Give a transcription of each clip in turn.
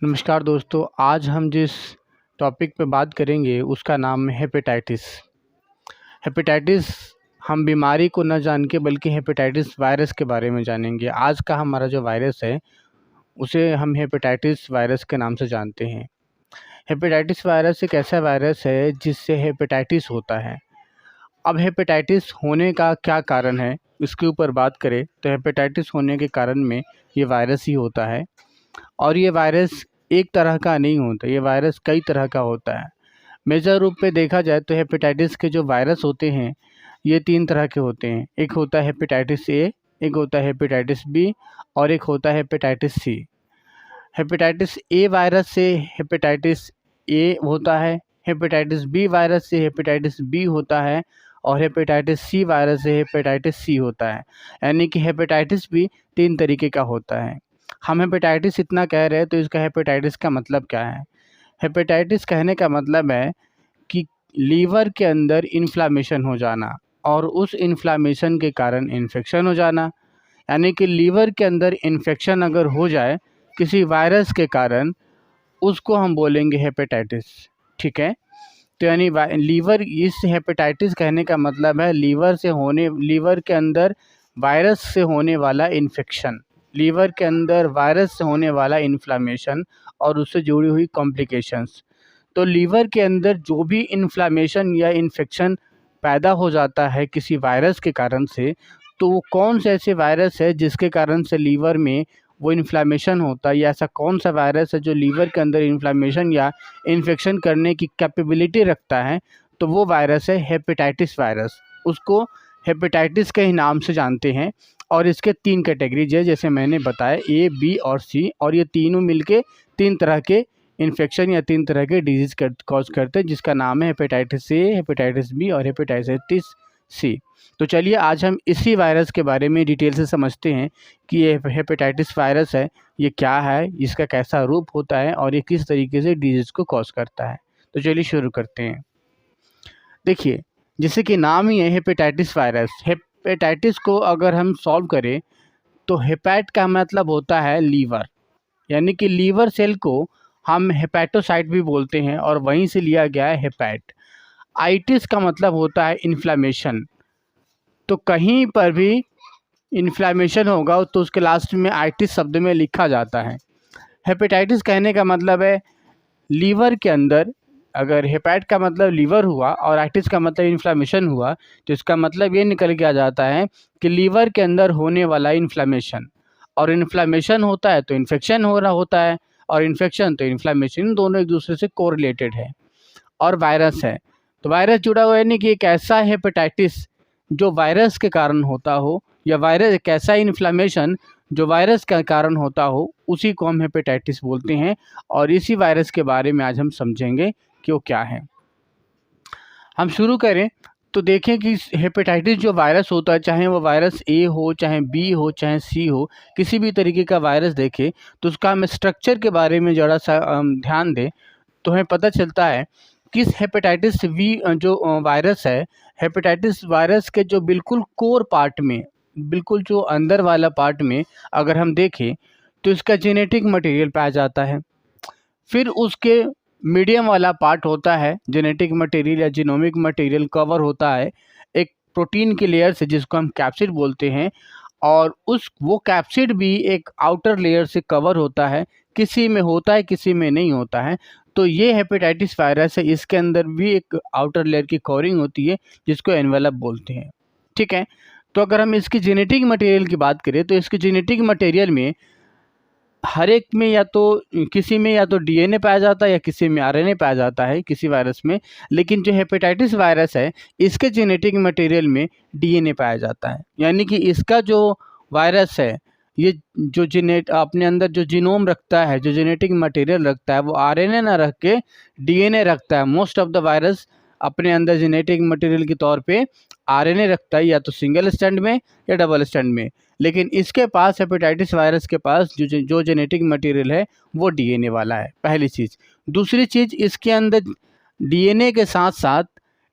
नमस्कार दोस्तों, आज हम जिस टॉपिक पे बात करेंगे उसका नाम है हेपेटाइटिस। हेपेटाइटिस हम बीमारी को न जान के बल्कि हेपेटाइटिस वायरस के बारे में जानेंगे। आज का हमारा जो वायरस है उसे हम हेपेटाइटिस वायरस के नाम से जानते हैं। हेपेटाइटिस वायरस एक ऐसा वायरस है जिससे हेपेटाइटिस होता है। अब हेपेटाइटिस होने का क्या कारण है, इसके ऊपर बात करें तो हेपेटाइटिस होने के कारण में ये वायरस ही होता है। और ये वायरस एक तरह का नहीं होता, ये वायरस कई तरह का होता है। मेजर रूप पे देखा जाए तो हेपेटाइटिस के जो वायरस होते हैं ये 3 तरह के होते हैं। एक होता है हेपेटाइटिस ए, एक होता है हेपेटाइटिस बी और एक होता है hepatitis C. Hepatitis A virus से हेपेटाइटिस ए होता है, हेपेटाइटिस बी वायरस से हेपेटाइटिस बी होता है और हेपेटाइटिस सी वायरस से हेपेटाइटिस सी होता है। यानी कि हेपेटाइटिस भी 3 तरीके का होता है। हम हेपेटाइटिस इतना कह रहे हैं तो इसका हेपेटाइटिस का मतलब क्या है? हेपेटाइटिस कहने का मतलब है कि लीवर के अंदर इन्फ्लामेशन हो जाना और उस इन्फ्लामेशन के कारण इन्फेक्शन हो जाना। यानी कि लीवर के अंदर इन्फेक्शन अगर हो जाए किसी वायरस के कारण, उसको हम बोलेंगे हेपेटाइटिस। ठीक है, तो यानी लीवर, इस हेपेटाइटिस कहने का मतलब है लीवर के अंदर वायरस से होने वाला इन्फेक्शन, लीवर के अंदर वायरस से होने वाला इन्फ्लामेशन और उससे जुड़ी हुई कॉम्प्लिकेशंस। तो लीवर के अंदर जो भी इन्फ्लामेशन या इन्फेक्शन पैदा हो जाता है किसी वायरस के कारण से, तो वो कौन से ऐसे वायरस है जिसके कारण से लीवर में वो इन्फ्लामेशन होता है, या ऐसा कौन सा वायरस है जो लीवर के अंदर इन्फ्लामेशन या इन्फेक्शन करने की कैपेबिलिटी रखता है, तो वो वायरस है हेपेटाइटिस वायरस। उसको हेपेटाइटिस के ही नाम से जानते हैं। और इसके 3 कैटेगरीज है, जैसे मैंने बताया, ए, बी और सी, और ये तीनों मिलके 3 तरह के इन्फेक्शन या 3 तरह के डिजीज़ कॉज करते हैं, जिसका नाम है हेपेटाइटिस ए, हेपेटाइटिस बी और हेपेटाइटिस सी। तो चलिए आज हम इसी वायरस के बारे में डिटेल से समझते हैं कि ये हेपेटाइटिस वायरस है, ये क्या है, इसका कैसा रूप होता है और ये किस तरीके से डिजीज़ को कॉज करता है। तो चलिए शुरू करते हैं। देखिए, जैसे कि नाम ही है हेपेटाइटिस वायरस, हेपेटाइटिस को अगर हम सॉल्व करें तो हेपैट का मतलब होता है लीवर, यानी कि लीवर सेल को हम हेपेटोसाइट भी बोलते हैं और वहीं से लिया गया है हेपैट। आइटिस का मतलब होता है इन्फ्लामेशन, तो कहीं पर भी इन्फ्लामेशन होगा तो उसके लास्ट में आइटिस शब्द में लिखा जाता है। हेपेटाइटिस कहने का मतलब है लीवर के अंदर, अगर हेपैट का मतलब लीवर हुआ और आइटिस का मतलब इन्फ्लामेशन हुआ, तो इसका मतलब ये निकल के आ जाता है कि लीवर के अंदर होने वाला इन्फ्लामेशन, और इन्फ्लामेशन होता है तो इन्फेक्शन हो रहा होता है, और इन्फेक्शन तो इन्फ्लामेशन, दोनों एक दूसरे से कोरिलेटेड है। और वायरस है तो वायरस जुड़ा हुआ है, यानी कि एक ऐसा हेपेटाइटिस जो वायरस के कारण होता हो, या वायरस एक ऐसा इन्फ्लामेशन जो वायरस का कारण होता हो, उसी को हम हेपेटाइटिस बोलते हैं। और इसी वायरस के बारे में आज हम समझेंगे कि वो क्या है। हम शुरू करें तो देखें कि हेपेटाइटिस जो वायरस होता है, चाहे वो वायरस ए हो, चाहे बी हो, चाहे सी हो, किसी भी तरीके का वायरस देखें तो उसका हम स्ट्रक्चर के बारे में ज़रा सा ध्यान दें तो हमें पता चलता है कि इस हेपेटाइटिस वी जो वायरस है, हेपेटाइटिस वायरस के जो बिल्कुल कोर पार्ट में, बिल्कुल जो अंदर वाला पार्ट में अगर हम देखें तो इसका जेनेटिक मटेरियल पाया जाता है। फिर उसके मीडियम वाला पार्ट होता है, जेनेटिक मटेरियल या जीनोमिक मटेरियल कवर होता है एक प्रोटीन की लेयर से, जिसको हम कैप्सिड बोलते हैं। और वो कैप्सिड भी एक आउटर लेयर से कवर होता है, किसी में होता है किसी में नहीं होता है। तो ये हेपेटाइटिस वायरस है, इसके अंदर भी एक आउटर लेयर की कवरिंग होती है जिसको एनवेलप बोलते हैं। ठीक है, तो अगर हम इसकी जेनेटिक मटेरियल की बात करें तो इसके जेनेटिक मटेरियल में हर एक में या तो किसी में या तो डीएनए पाया जाता है या किसी में आरएनए पाया जाता है किसी वायरस में। लेकिन जो हेपेटाइटिस वायरस है इसके जेनेटिक मटेरियल में डीएनए पाया जाता है, यानी कि इसका जो वायरस है, ये जो अपने अंदर जो जीनोम रखता है, जो जेनेटिक मटेरियल रखता है, वो आरएनए ना रख के डीएनए रखता है। मोस्ट ऑफ द वायरस अपने अंदर जेनेटिक मटेरियल के तौर पे आरएनए रखता है, या तो सिंगल स्टैंड में या डबल स्टैंड में। लेकिन इसके पास, हेपेटाइटिस वायरस के पास जो जेनेटिक मटेरियल है वो डीएनए वाला है, पहली चीज़। दूसरी चीज़, इसके अंदर डीएनए के साथ साथ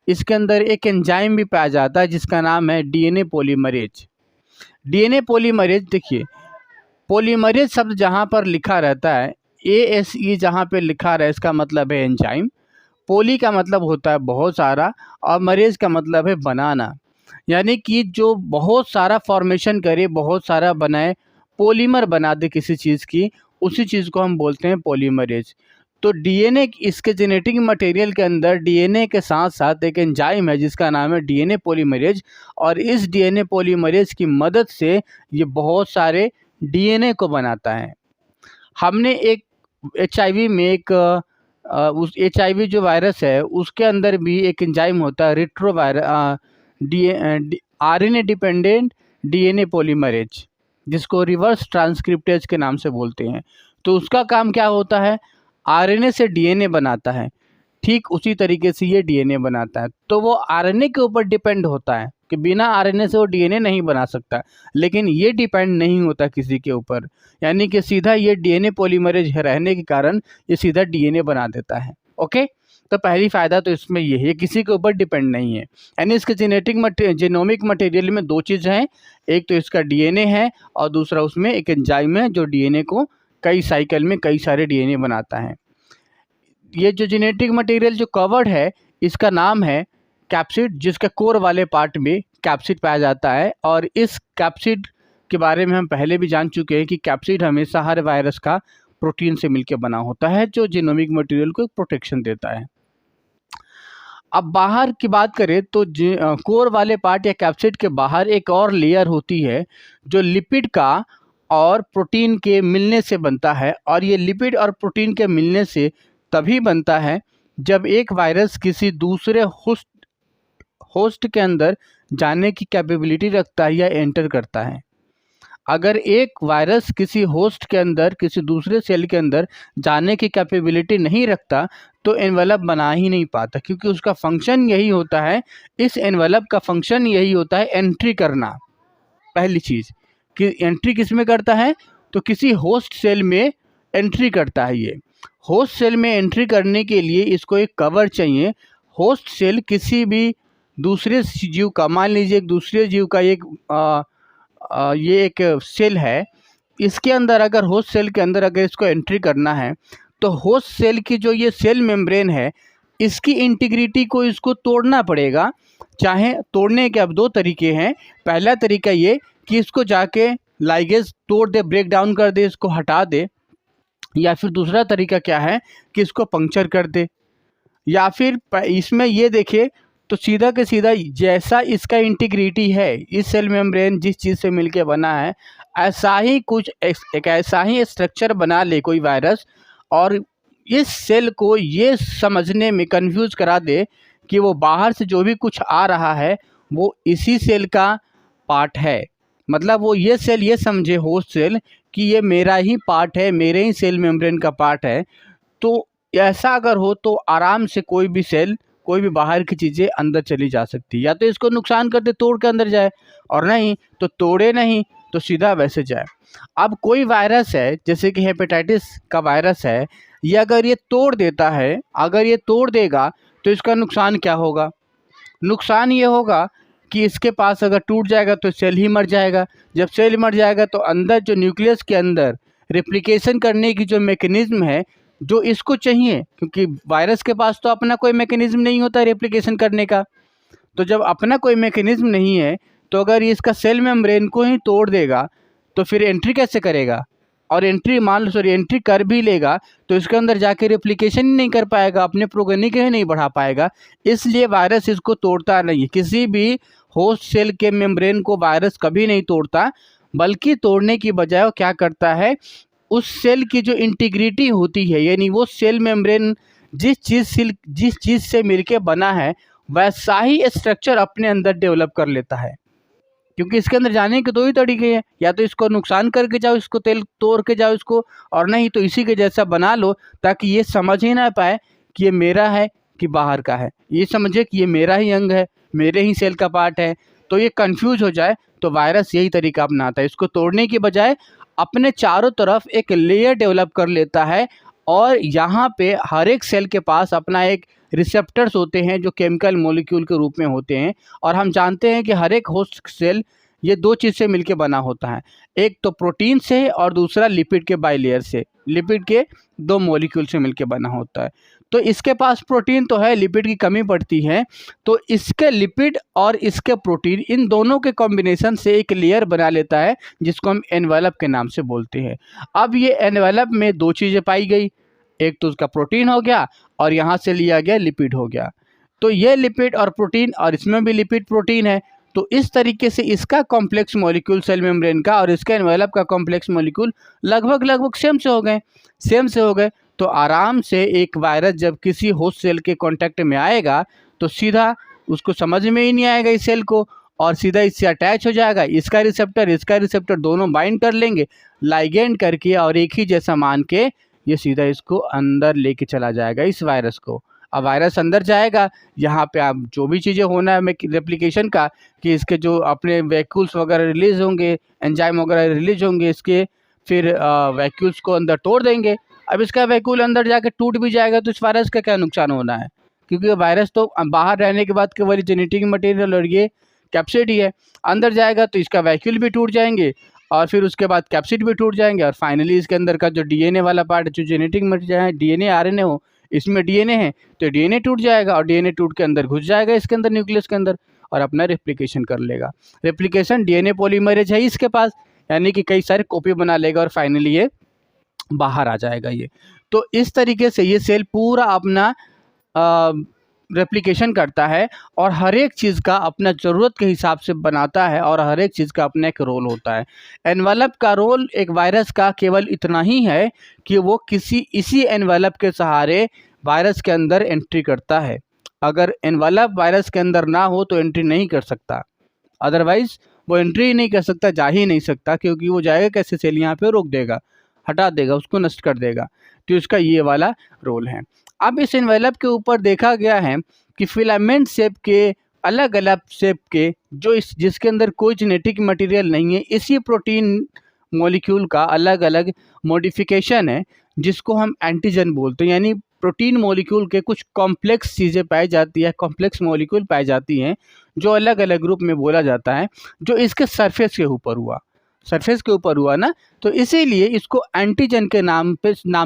इसके अंदर एक एंजाइम भी पाया जाता है जिसका नाम है डीएनए पॉलीमरेज। डीएनए पॉलीमरेज, देखिए, पॉलीमरेज शब्द जहाँ पर लिखा रहता है ASE जहाँ पे लिखा रहा है इसका मतलब है एंजाइम, पोली का मतलब होता है बहुत सारा, और मरेज का मतलब है बनाना। यानी कि जो बहुत सारा फॉर्मेशन करे, बहुत सारा बनाए, पॉलीमर बना दे किसी चीज़ की, उसी चीज़ को हम बोलते हैं पॉलीमरेज। तो डीएनए, इसके जेनेटिक मटेरियल के अंदर डीएनए के साथ साथ एक एंजाइम है जिसका नाम है डीएनए पॉलीमरेज, और इस डीएनए पॉलीमरेज की मदद से ये बहुत सारे डीएनए को बनाता है। हमने एक HIV में एक उस HIV जो वायरस है उसके अंदर भी एक एंजाइम होता है RNA डिपेंडेंट डीएनए पॉलीमरेज, जिसको रिवर्स ट्रांसक्रिप्टेज के नाम से बोलते हैं। तो उसका काम क्या होता है, RNA से डीएनए बनाता है। ठीक उसी तरीके से ये डीएनए बनाता है। तो वो आरएनए के ऊपर डिपेंड होता है कि बिना आरएनए से वो डीएनए नहीं बना सकता, लेकिन ये डिपेंड नहीं होता किसी के ऊपर। यानी कि सीधा ये डीएनए पॉलीमरेज रहने के कारण ये सीधा डीएनए बना देता है। ओके, तो पहली फ़ायदा तो इसमें ये है, किसी के ऊपर डिपेंड नहीं है। यानी इसके जेनोमिक मटेरियल में दो चीज़ हैं, एक तो इसका डीएनए है और दूसरा उसमें एक एंजाइम है जो डीएनए को कई साइकिल में कई सारे डीएनए बनाता है। ये जो जेनेटिक मटेरियल जो कवर्ड है इसका नाम है कैप्सिड, जिसके कोर वाले पार्ट में कैप्सिड पाया जाता है। और इस कैप्सिड के बारे में हम पहले भी जान चुके हैं कि कैप्सिड हमेशा हर वायरस का प्रोटीन से मिलकर बना होता है जो जीनोमिक मटेरियल को प्रोटेक्शन देता है। अब बाहर की बात करें तो कोर वाले पार्ट या कैप्सिड के बाहर एक और लेयर होती है जो लिपिड का और प्रोटीन के मिलने से बनता है। और ये लिपिड और प्रोटीन के मिलने से तभी बनता है जब एक वायरस किसी दूसरे होस्ट के अंदर जाने की कैपेबिलिटी रखता है या एंटर करता है। अगर एक वायरस किसी होस्ट के अंदर, किसी दूसरे सेल के अंदर जाने की कैपेबिलिटी नहीं रखता तो एनवेलप बना ही नहीं पाता, क्योंकि उसका फंक्शन यही होता है, इस एनवेलप का फंक्शन यही होता है एंट्री करना। पहली चीज़ कि एंट्री किस में करता है, तो किसी होस्ट सेल में एंट्री करता है। ये होस्ट सेल में एंट्री करने के लिए इसको एक कवर चाहिए। होस्ट सेल किसी भी दूसरे जीव का, मान लीजिए एक दूसरे जीव का ये एक सेल है, इसके अंदर अगर होस्ट सेल के अंदर अगर इसको एंट्री करना है तो होस्ट सेल की जो ये सेल मेम्ब्रेन है इसकी इंटीग्रिटी को इसको तोड़ना पड़ेगा। चाहे तोड़ने के अब दो तरीके हैं। पहला तरीका ये कि इसको जाके लाइगेज तोड़ दे, ब्रेक डाउन कर दे, इसको हटा दे, या फिर दूसरा तरीका क्या है कि इसको पंक्चर कर दे। या फिर इसमें ये देखिए तो सीधा के सीधा जैसा इसका इंटीग्रिटी है, इस सेल मेम्ब्रेन जिस चीज़ से मिलके बना है, ऐसा ही कुछ एक ऐसा ही स्ट्रक्चर बना ले कोई वायरस, और इस सेल को ये समझने में कंफ्यूज करा दे कि वो बाहर से जो भी कुछ आ रहा है वो इसी सेल का पार्ट है। मतलब वो ये सेल ये समझे, होस्ट सेल, कि ये मेरा ही पार्ट है, मेरे ही सेल मेम्ब्रेन का पार्ट है। तो ऐसा अगर हो तो आराम से कोई भी सेल, कोई भी बाहर की चीज़ें अंदर चली जा सकती है। या तो इसको नुकसान कर दे, तोड़ के अंदर जाए, और नहीं तो तोड़े नहीं तो सीधा वैसे जाए। अब कोई वायरस है जैसे कि हेपेटाइटिस का वायरस है, ये अगर ये तोड़ देता है, अगर ये तोड़ देगा तो इसका नुकसान क्या होगा? नुकसान ये होगा कि इसके पास अगर टूट जाएगा तो सेल ही मर जाएगा। जब सेल मर जाएगा तो अंदर जो न्यूक्लियस के अंदर रेप्लिकेशन करने की जो मैकेनिज्म है जो इसको चाहिए, क्योंकि वायरस के पास तो अपना कोई मैकेनिज्म नहीं होता रेप्लिकेशन करने का। तो जब अपना कोई मैकेनिज्म नहीं है तो अगर ये इसका सेल मेम्ब्रेन को ही तोड़ देगा तो फिर एंट्री कैसे करेगा? और एंट्री कर भी लेगा तो इसके अंदर जाके रेप्लिकेशन ही नहीं कर पाएगा, अपने प्रोग्रेनी के ही नहीं बढ़ा पाएगा। इसलिए वायरस इसको तोड़ता नहीं। किसी भी होस्ट सेल के मेम्ब्रेन को वायरस कभी नहीं तोड़ता, बल्कि तोड़ने की बजाय वो क्या करता है, उस सेल की जो इंटीग्रिटी होती है, यानी वो सेल मेम्ब्रेन जिस चीज़ से मिलके बना है वैसा ही स्ट्रक्चर अपने अंदर डेवलप कर लेता है। क्योंकि इसके अंदर जाने के दो ही तरीके हैं, या तो इसको नुकसान करके जाओ, इसको तेल तोड़ के जाओ इसको, और नहीं तो इसी के जैसा बना लो ताकि ये समझ ही ना पाए कि ये मेरा है कि बाहर का है। ये समझे कि ये मेरा ही अंग है, मेरे ही सेल का पार्ट है, तो ये कंफ्यूज हो जाए। तो वायरस यही तरीका अपनाता है, इसको तोड़ने की बजाय अपने चारों तरफ एक लेयर डेवलप कर लेता है, और यहाँ पे हर एक सेल के पास अपना एक रिसेप्टर्स होते हैं जो केमिकल मॉलिक्यूल के रूप में होते हैं। और हम जानते हैं कि हर एक होस्ट सेल ये दो चीज़ से मिलके बना होता है, एक तो प्रोटीन से और दूसरा लिपिड के बाइलेयर से, लिपिड के दो मॉलिक्यूल से मिलके बना होता है। तो इसके पास प्रोटीन तो है, लिपिड की कमी पड़ती है, तो इसके लिपिड और इसके प्रोटीन इन दोनों के कॉम्बिनेशन से एक लेयर बना लेता है जिसको हम एनवेलप के नाम से बोलते हैं। अब ये एनवेलप में दो चीज़ें पाई गई, एक तो उसका प्रोटीन हो गया और यहाँ से लिया गया लिपिड हो गया। तो ये लिपिड और प्रोटीन और इसमें भी लिपिड प्रोटीन है, तो इस तरीके से इसका कॉम्प्लेक्स मॉलिक्यूल सेल मेम्ब्रेन का और इसका एनवेलप का कॉम्प्लेक्स मॉलिक्यूल लगभग सेम से हो गए। तो आराम से एक वायरस जब किसी होस्ट सेल के कांटेक्ट में आएगा तो सीधा उसको समझ में ही नहीं आएगा इस सेल को, और सीधा इससे अटैच हो जाएगा। इसका रिसेप्टर दोनों बाइंड कर लेंगे लाइगेंड करके, और एक ही जैसा मान के ये सीधा इसको अंदर लेके चला जाएगा इस वायरस को। अब वायरस अंदर जाएगा, यहाँ पे आप जो भी चीज़ें होना है रेप्लिकेशन का, कि इसके जो अपने वैक्यूल्स वगैरह रिलीज होंगे, एंजाइम वगैरह रिलीज होंगे इसके, फिर वैक्यूल्स को अंदर तोड़ देंगे। अब इसका वैक्यूल अंदर जाके टूट भी जाएगा तो इस वायरस का क्या नुकसान होना है, क्योंकि वायरस तो बाहर रहने के बाद केवल जेनेटिक मटेरियल और ये कैप्सिड ही है, अंदर जाएगा तो इसका वैक्यूल भी टूट जाएंगे और फिर उसके बाद कैप्सिड भी टूट जाएंगे, और फाइनली इसके अंदर का जो डीएनए वाला पार्ट है, जो जेनेटिक मटेरियल है, डीएनए आरएनए हो, इसमें डीएनए है तो डीएनए टूट जाएगा और डीएनए टूट के अंदर घुस जाएगा इसके अंदर, न्यूक्लियस के अंदर, और अपना रेप्लिकेशन कर लेगा। रेप्लिकेशन डीएनए पॉलीमरेज है इसके पास, यानी कि कई सारे कॉपी बना लेगा और फाइनली ये बाहर आ जाएगा ये। तो इस तरीके से ये सेल पूरा अपना रेप्लिकेशन करता है और हर एक चीज़ का अपना ज़रूरत के हिसाब से बनाता है, और हर एक चीज़ का अपना एक रोल होता है। एनवेलप का रोल एक वायरस का केवल इतना ही है कि वो इसी एनवेलप के सहारे वायरस के अंदर एंट्री करता है। अगर एनवेलप वायरस के अंदर ना हो तो एंट्री नहीं कर सकता, अदरवाइज़ वो एंट्री ही नहीं कर सकता, जा ही नहीं सकता, क्योंकि वो जाएगा कैसे, सेल यहाँ पे रोक देगा, हटा देगा, उसको नष्ट कर देगा। तो इसका ये वाला रोल है। अब इस एनवेलप के ऊपर देखा गया है कि फिलामेंट शेप के, अलग अलग शेप के, जिसके अंदर कोई जेनेटिक मटेरियल नहीं है, इसी प्रोटीन मॉलिक्यूल का अलग अलग मॉडिफिकेशन है जिसको हम एंटीजन बोलते हैं। यानी प्रोटीन मॉलिक्यूल के कुछ कॉम्प्लेक्स चीज़ें पाई जाती है, कॉम्प्लेक्स मॉलिक्यूल पाई जाती हैं जो अलग अलग ग्रुप में बोला जाता है, जो इसके सरफेस के ऊपर हुआ ना, तो इसीलिए इसको एंटीजन के नाम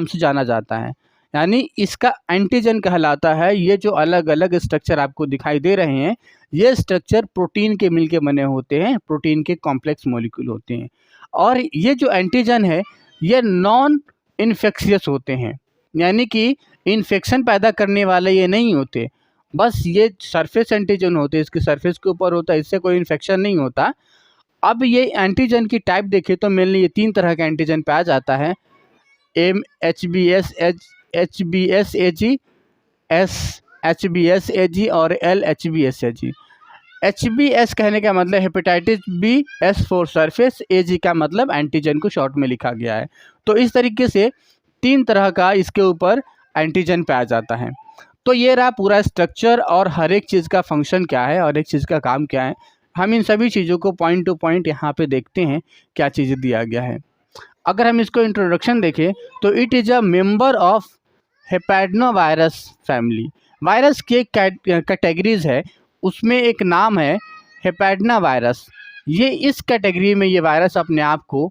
से जाना जाता है। यानी इसका एंटीजन कहलाता है। ये जो अलग अलग स्ट्रक्चर आपको दिखाई दे रहे हैं, ये स्ट्रक्चर प्रोटीन के मिलके बने होते हैं, प्रोटीन के कॉम्प्लेक्स मॉलिक्यूल होते हैं। और ये जो एंटीजन है ये नॉन इन्फेक्शियस होते हैं, यानी कि इन्फेक्शन पैदा करने वाले ये नहीं होते, बस ये सरफेस एंटीजन होते हैं, इसके सरफेस के ऊपर होता है, इससे कोई इन्फेक्शन नहीं होता। अब ये एंटीजन की टाइप देखें तो मेनली ये 3 तरह का एंटीजन पाया जाता है, एम HBsAg, S HBsAg और L HBsAg। HBs कहने का मतलब hepatitis B, S for surface, Ag का मतलब एंटीजन को शॉर्ट में लिखा गया है। तो इस तरीके से 3 तरह का इसके ऊपर एंटीजन पाया जाता है। तो ये रहा पूरा स्ट्रक्चर और हर एक चीज़ का फंक्शन क्या है और एक चीज़ का काम क्या है। हम इन सभी चीज़ों को पॉइंट टू पॉइंट यहाँ पे देखते हैं क्या चीज़ें दिया गया है। अगर हम इसको इंट्रोडक्शन देखें तो it is a member of hepadnavirus family. Virus के कैटेगरीज है, उसमें एक नाम है हेपेडना वायरस। ये इस कैटेगरी में ये वायरस अपने आप को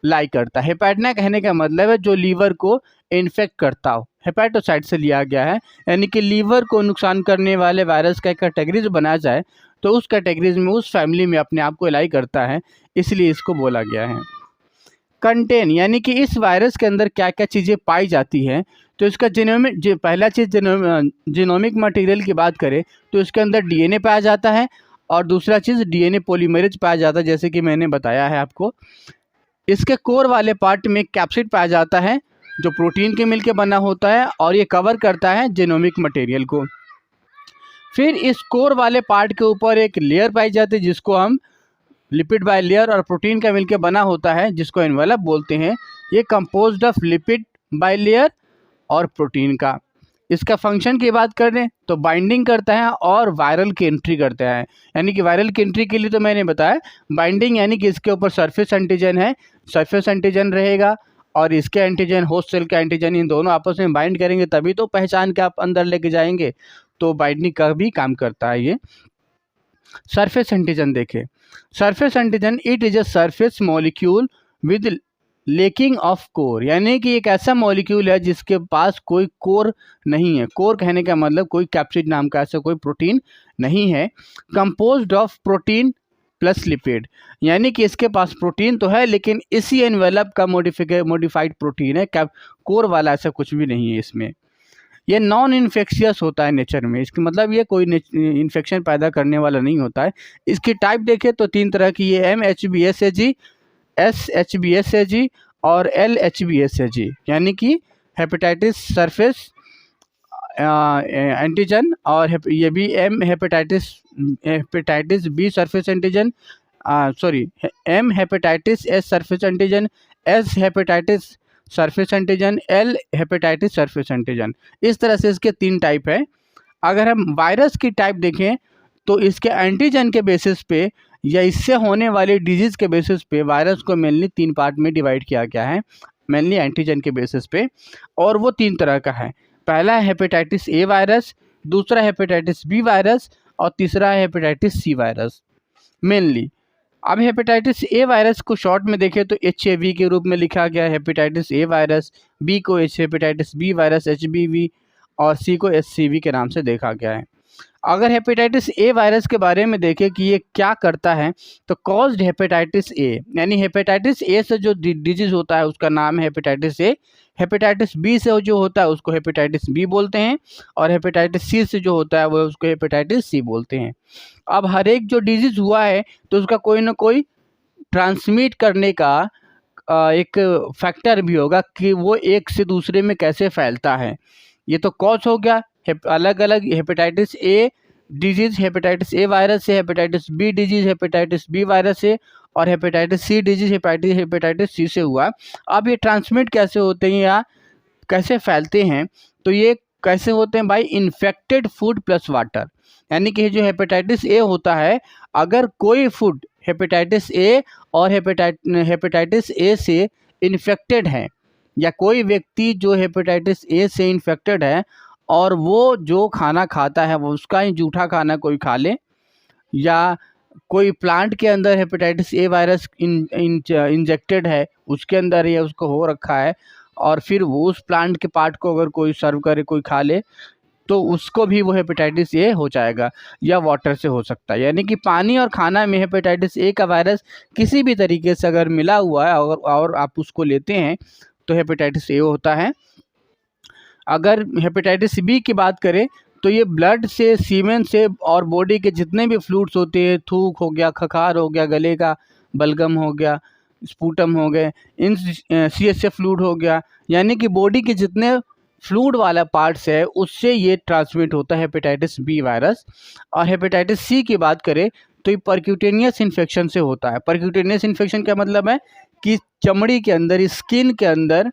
लाई करता है। हेपेडना कहने का मतलब है जो लीवर को इन्फेक्ट करता हो, हेपेटोसाइट से लिया गया है, यानी कि लीवर को नुकसान करने वाले वायरस का कैटेगरीज बनाया जाए तो उस कैटेगरीज में, उस फैमिली में अपने आप को लाई करता है, इसलिए इसको बोला गया है। कंटेन यानी कि इस वायरस के अंदर क्या क्या चीज़ें पाई जाती हैं, तो इसका पहला चीज़ जीनोमिक मटेरियल की बात करें तो इसके अंदर डीएनए पाया जाता है, और दूसरा चीज़ डीएनए पॉलीमरेज पाया जाता है, जैसे कि मैंने बताया है आपको। इसके कोर वाले पार्ट में कैप्सिड पाया जाता है जो प्रोटीन के मिलके बना होता है, और ये कवर करता है जीनोमिक मटेरियल को। फिर इस कोर वाले पार्ट के ऊपर एक लेयर पाई जाती है जिसको हम लिपिड बाय लेयर और प्रोटीन का मिलकर बना होता है, जिसको एनवेलप बोलते हैं। ये composed of lipid by layer और प्रोटीन का। इसका फंक्शन की बात करें तो बाइंडिंग करता है और वायरल की एंट्री करता है। यानी कि वायरल की एंट्री के लिए तो मैंने बताया बाइंडिंग, यानी कि इसके ऊपर सरफेस एंटीजन है, सरफेस एंटीजन रहेगा और इसके एंटीजन होस्ट सेल का एंटीजन, इन दोनों आपस में बाइंड करेंगे तभी तो पहचान के आप अंदर लेके जाएंगे, तो बाइंडिंग का भी काम करता है ये। सरफेस एंटीजन देखें surface antigen it is a surface molecule with lacking of core, यानी कि एक ऐसा मॉलिक्यूल है जिसके पास कोई कोर नहीं है। कोर कहने का मतलब कोई कैप्सिड नाम का ऐसा कोई प्रोटीन नहीं है। Composed of protein plus lipid, यानी कि इसके पास प्रोटीन तो है लेकिन इसी एनवेलप का मॉडिफाइड प्रोटीन है, कोर वाला ऐसा कुछ भी नहीं है इसमें। ये नॉन इन्फेक्शियस होता है नेचर में, इसका मतलब ये कोई इन्फेक्शन पैदा करने वाला नहीं होता है। इसकी टाइप देखें तो 3 तरह की, ये MHBsAg, SHBsAg और LHBsAg, यानी कि हेपेटाइटिस सरफेस एंटीजन, और ये भी hepatitis B surface antigen, M hepatitis S surface antigen, S hepatitis surface antigen, L hepatitis surface antigen. इस तरह से इसके 3 टाइप है। अगर हम वायरस की टाइप देखें तो इसके एंटीजन के बेसिस पे या इससे होने वाली डिजीज़ के बेसिस पे वायरस को मेनली 3 पार्ट में डिवाइड किया गया है, मेनली एंटीजन के बेसिस पे, और वो 3 तरह का है। पहला है हेपेटाइटिस ए वायरस, दूसरा हेपेटाइटिस बी वायरस और तीसरा है हेपेटाइटिस सी वायरस मेनली। अब हेपेटाइटिस ए वायरस को शॉर्ट में देखें तो HAV के रूप में लिखा गया है हेपेटाइटिस ए वायरस, बी को हेपेटाइटिस बी वायरस HBV और सी को HCV के नाम से देखा गया है। अगर हेपेटाइटिस ए वायरस के बारे में देखें कि ये क्या करता है तो कॉज्ड हेपेटाइटिस ए, यानी हेपेटाइटिस ए से जो डिजीज़ होता है उसका नाम है हेपेटाइटिस ए। हेपेटाइटिस बी से जो होता है उसको हेपेटाइटिस बी बोलते हैं, और हेपेटाइटिस सी से जो होता है वो उसको हेपेटाइटिस सी बोलते हैं। अब हर एक जो डिजीज़ हुआ है तो उसका कोई ना कोई ट्रांसमिट करने का एक फैक्टर भी होगा कि वो एक से दूसरे में कैसे फैलता है। ये तो कॉज हो गया अलग अलग hepatitis A disease hepatitis A virus से, hepatitis B disease hepatitis B virus से, और hepatitis C disease hepatitis C से हुआ। अब ये ट्रांसमिट कैसे होते हैं या कैसे फैलते हैं, तो ये कैसे होते हैं भाई, इन्फेक्टेड फूड प्लस वाटर, यानी कि जो हेपेटाइटिस ए होता है, अगर कोई फूड हेपेटाइटिस ए और हेपेटाइटिस ए से इन्फेक्टेड है, या कोई व्यक्ति जो हेपेटाइटिस ए से इन्फेक्टेड है और वो जो खाना खाता है वो उसका ही जूठा खाना कोई खा ले, या कोई प्लांट के अंदर हेपेटाइटिस ए वायरस इंजेक्टेड है उसके अंदर या उसको हो रखा है, और फिर वो उस प्लांट के पार्ट को अगर कोई सर्व करे कोई खा ले तो उसको भी वो हेपेटाइटिस ए हो जाएगा, या वाटर से हो सकता है। यानी कि पानी और खाना में हेपेटाइटिस ए का वायरस किसी भी तरीके से अगर मिला हुआ है और आप उसको लेते हैं तो हेपेटाइटिस ए होता है। अगर हेपेटाइटिस बी की बात करें तो ये ब्लड से, सीमेन से और बॉडी के जितने भी फ्लूइड्स होते हैं, थूक हो गया, खखार हो गया, गले का बलगम हो गया, स्पूटम हो गए, इन CSF फ्लूइड हो गया, यानी कि बॉडी के जितने फ्लूइड वाला पार्ट्स है उससे ये ट्रांसमिट होता है हेपेटाइटिस बी वायरस। और हेपेटाइटिस सी की बात करें तो ये परक्यूटेनियस इन्फेक्शन से होता है। परक्यूटेनियस इन्फेक्शन का मतलब है कि चमड़ी के अंदर, स्किन के अंदर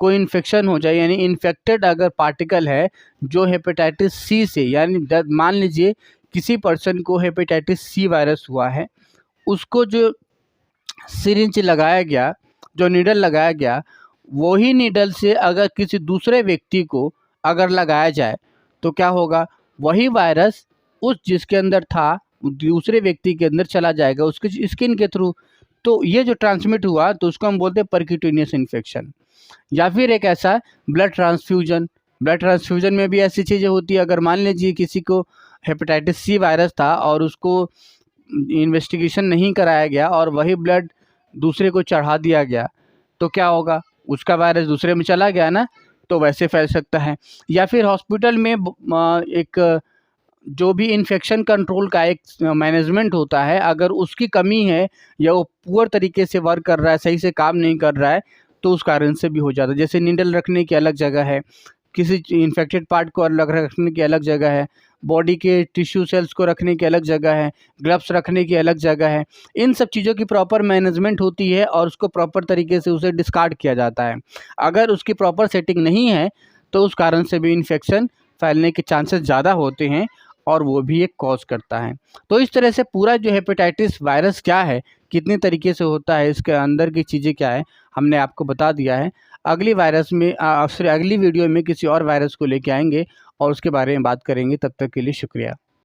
कोई इन्फेक्शन हो जाए, यानी इन्फेक्टेड अगर पार्टिकल है जो हेपेटाइटिस सी से, यानी मान लीजिए किसी पर्सन को हेपेटाइटिस सी वायरस हुआ है, उसको जो सिरिंज लगाया गया, जो नीडल लगाया गया, वही नीडल से अगर किसी दूसरे व्यक्ति को अगर लगाया जाए तो क्या होगा, वही वायरस उस जिसके अंदर था दूसरे व्यक्ति के अंदर चला जाएगा उसके स्किन के थ्रू। तो ये जो ट्रांसमिट हुआ तो उसको हम बोलते हैं परक्यूटेनियस इन्फेक्शन। या फिर एक ऐसा ब्लड ट्रांसफ्यूजन में भी ऐसी चीज़ें होती है। अगर मान लीजिए किसी को हेपेटाइटिस सी वायरस था और उसको इन्वेस्टिगेशन नहीं कराया गया और वही ब्लड दूसरे को चढ़ा दिया गया तो क्या होगा, उसका वायरस दूसरे में चला गया ना, तो वैसे फैल सकता है। या फिर हॉस्पिटल में एक जो भी इन्फेक्शन कंट्रोल का एक मैनेजमेंट होता है, अगर उसकी कमी है या वो पुअर तरीके से वर्क कर रहा है, सही से काम नहीं कर रहा है, तो उस कारण से भी हो जाता है। जैसे नीडल रखने की अलग जगह है, किसी इन्फेक्टेड पार्ट को अलग रखने की अलग जगह है, बॉडी के टिश्यू सेल्स को रखने की अलग जगह है, ग्लव्स रखने की अलग जगह है। इन सब चीज़ों की प्रॉपर मैनेजमेंट होती है और उसको प्रॉपर तरीके से उसे डिस्कार्ड किया जाता है। अगर उसकी प्रॉपर सेटिंग नहीं है तो उस कारण से भी इन्फेक्शन फैलने के चांसेस ज़्यादा होते हैं और वो भी एक कॉज करता है। तो इस तरह से पूरा जो हेपेटाइटिस वायरस क्या है, कितने तरीके से होता है, इसके अंदर की चीज़ें क्या है, हमने आपको बता दिया है। अगली वीडियो में किसी और वायरस को लेके आएंगे और उसके बारे में बात करेंगे। तब तक के लिए शुक्रिया।